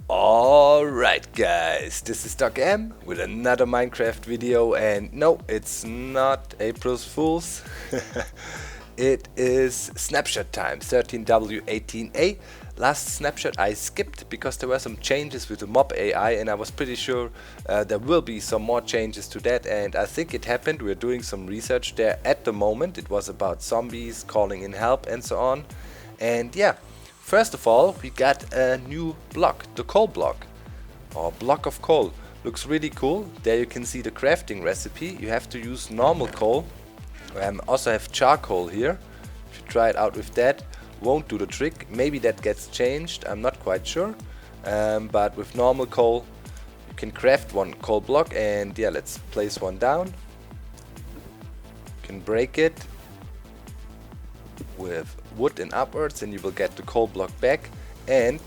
Alright guys, this is Doc M with another Minecraft video, and no, it's not April's Fools. It is Snapshot time, 13W18A. Last snapshot I skipped because there were some changes with the mob AI, and I was pretty sure there will be some more changes to that, and I think it happened. We're doing some research there at the moment. It was about zombies calling in help and so on. And yeah, first of all, we got a new block, the coal block, or block of coal. Looks really cool. There you can see the crafting recipe. You have to use normal coal. Also have charcoal here. If you try it out with that, won't do the trick. Maybe that gets changed, I'm not quite sure. But with normal coal, you can craft one coal block, and yeah, let's place one down. You can break it with wood and upwards, and you will get the coal block back. And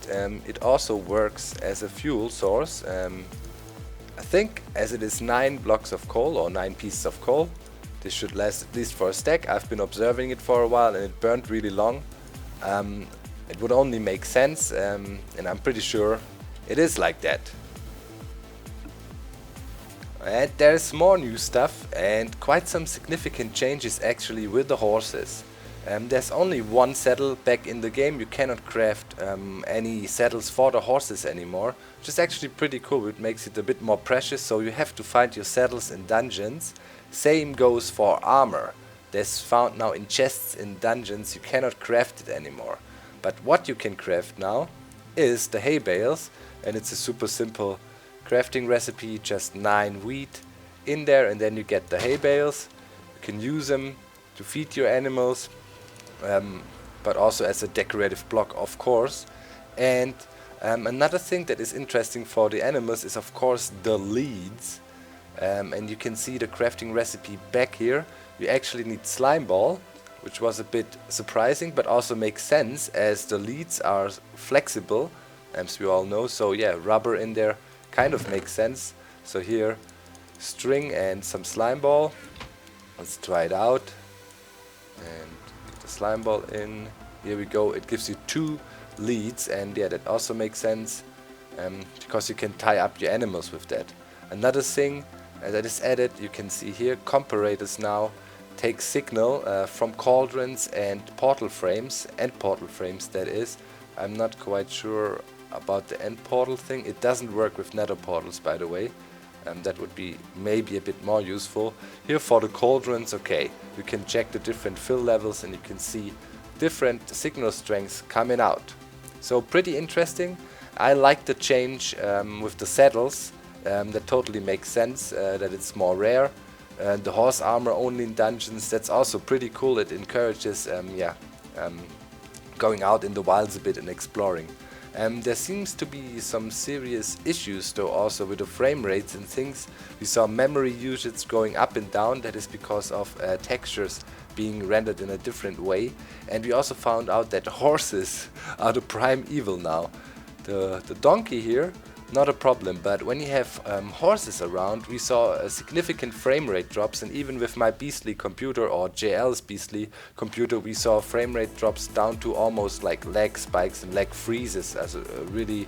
it also works as a fuel source. I think as it is 9 blocks of coal or 9 pieces of coal, this should last at least for a stack. I've been observing it for a while and it burned really long. It would only make sense, and I'm pretty sure it is like that. And there's more new stuff and quite some significant changes actually with the horses. There's only one saddle back in the game. You cannot craft any saddles for the horses anymore, which is actually pretty cool. It makes it a bit more precious, so you have to find your saddles in dungeons. Same goes for armor. That's found now in chests in dungeons. You cannot craft it anymore. But what you can craft now is the hay bales, and it's a super simple crafting recipe. Just 9 wheat in there, and then you get the hay bales. You can use them to feed your animals, but also as a decorative block, of course. And another thing that is interesting for the animals is of course the leads. And you can see the crafting recipe back here. You actually need slime ball, which was a bit surprising, but also makes sense as the leads are flexible, as we all know. So yeah, rubber in there kind of makes sense. So here, string and some slime ball. Let's try it out. And get the slime ball in. Here we go. It gives you 2 leads, and yeah, that also makes sense because you can tie up your animals with that. Another thing that is added, you can see here, comparators now take signal from cauldrons and portal frames, end portal frames that is. I'm not quite sure about the end portal thing. It doesn't work with nether portals, by the way. That would be maybe a bit more useful. Here for the cauldrons, okay, you can check the different fill levels and you can see different signal strengths coming out. So pretty interesting. I like the change with the saddles. That totally makes sense, that it's more rare. The horse armor only in dungeons, that's also pretty cool. It encourages going out in the wilds a bit and exploring. There seems to be some serious issues though also with the frame rates and things. We saw memory usage going up and down. That is because of textures being rendered in a different way. And we also found out that horses are the prime evil now. The donkey here, not a problem, but when you have horses around, we saw significant frame rate drops, and even with my beastly computer or JL's beastly computer, we saw frame rate drops down to almost like lag spikes and lag freezes, as really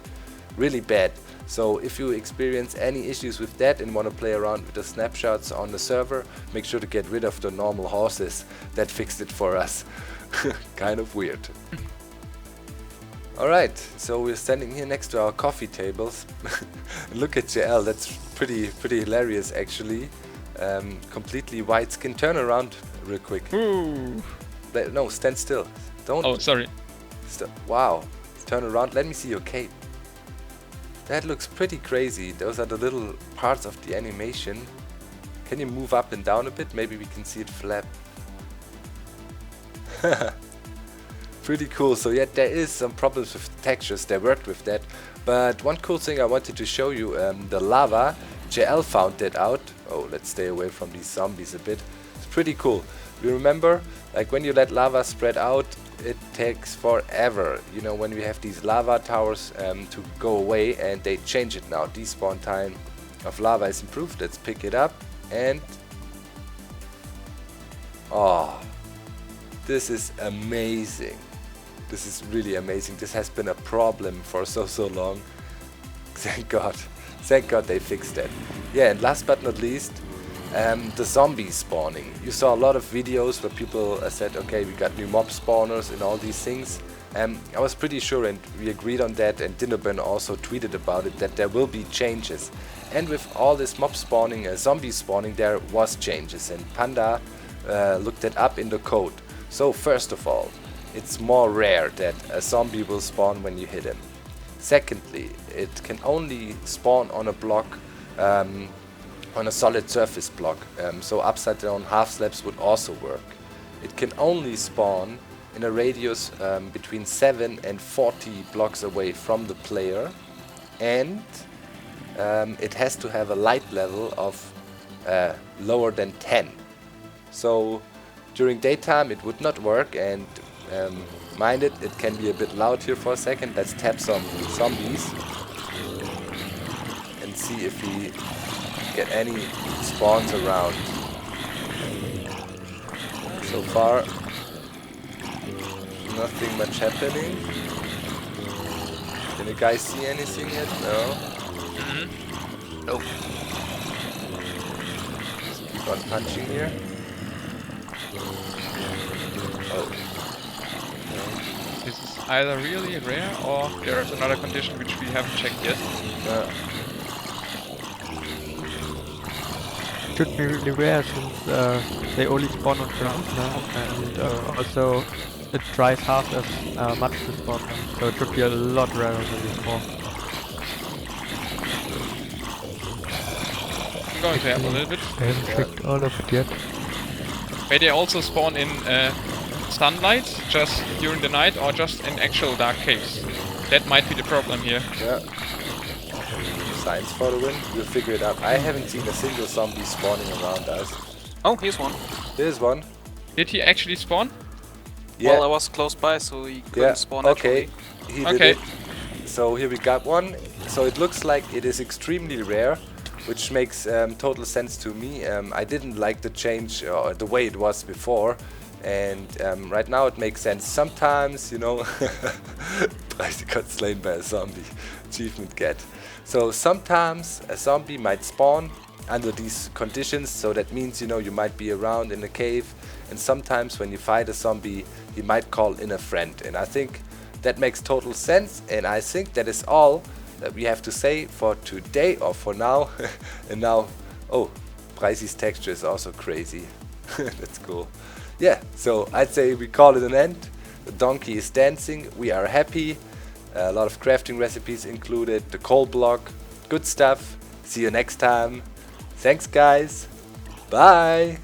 bad. So if you experience any issues with that and want to play around with the snapshots on the server, make sure to get rid of the normal horses. That fixed it for us. Kind of weird. Alright, so we're standing here next to our coffee tables. Look at JL, that's pretty hilarious actually. Completely white skin. Turn around real quick. Ooh. No, stand still. Don't. Oh, sorry. Wow. Turn around, let me see your cape. That looks pretty crazy. Those are the little parts of the animation. Can you move up and down a bit? Maybe we can see it flap. Pretty cool. So yeah, there is some problems with textures. They worked with that, but one cool thing I wanted to show you, the lava. JL found that out. Oh, let's stay away from these zombies a bit. It's pretty cool. You remember, like when you let lava spread out, it takes forever. You know, when we have these lava towers to go away, and they change it now. Despawn time of lava is improved. Let's pick it up, and oh, this is amazing. This is really amazing. This has been a problem for so long. Thank God. Thank God they fixed that. Yeah, and last but not least, the zombie spawning. You saw a lot of videos where people said, okay, we got new mob spawners and all these things. I was pretty sure, and we agreed on that, and Dinnerburn also tweeted about it, that there will be changes. And with all this mob spawning, zombie spawning, there was changes, and Panda looked it up in the code. So first of all, it's more rare that a zombie will spawn when you hit him. Secondly, it can only spawn on a block, on a solid surface block, so upside down half slabs would also work. It can only spawn in a radius between 7 and 40 blocks away from the player, and it has to have a light level of lower than 10. So during daytime it would not work, and mind it, it can be a bit loud here for a second. Let's tap some zombies and see if we get any spawns around. So far, nothing much happening. Can you guys see anything yet? No? Nope. Let's keep on punching here. Oh. This is either really rare or there is another condition which we haven't checked yet. Should be really rare since they only spawn on ground now, and also it tries half as much to spawn them, so it should be a lot rarer than before. I'm going to have a little bit. I haven't checked all of it yet. May they also spawn in sunlight just during the night or just in actual dark caves? That might be the problem here. Yeah. Science for the win. We'll figure it out. I haven't seen a single zombie spawning around us. Oh, here's one. There's one. Did he actually spawn? Yeah. Well, I was close by, so he couldn't spawn okay. naturally. He did it. So here we got one. So it looks like it is extremely rare, which makes total sense to me. I didn't like the change or the way it was before, and right now it makes sense. Sometimes, you know, Preisi got slain by a zombie. Achievement get. So sometimes a zombie might spawn under these conditions, so that means, you know, you might be around in a cave, and sometimes when you fight a zombie, he might call in a friend, and I think that makes total sense, and I think that is all that we have to say for today, or for now. And now, oh, Preisi's texture is also crazy. That's cool. Yeah, so I'd say we call it an end. The donkey is dancing, we are happy. A lot of crafting recipes included, the coal block, good stuff. See you next time. Thanks guys, bye!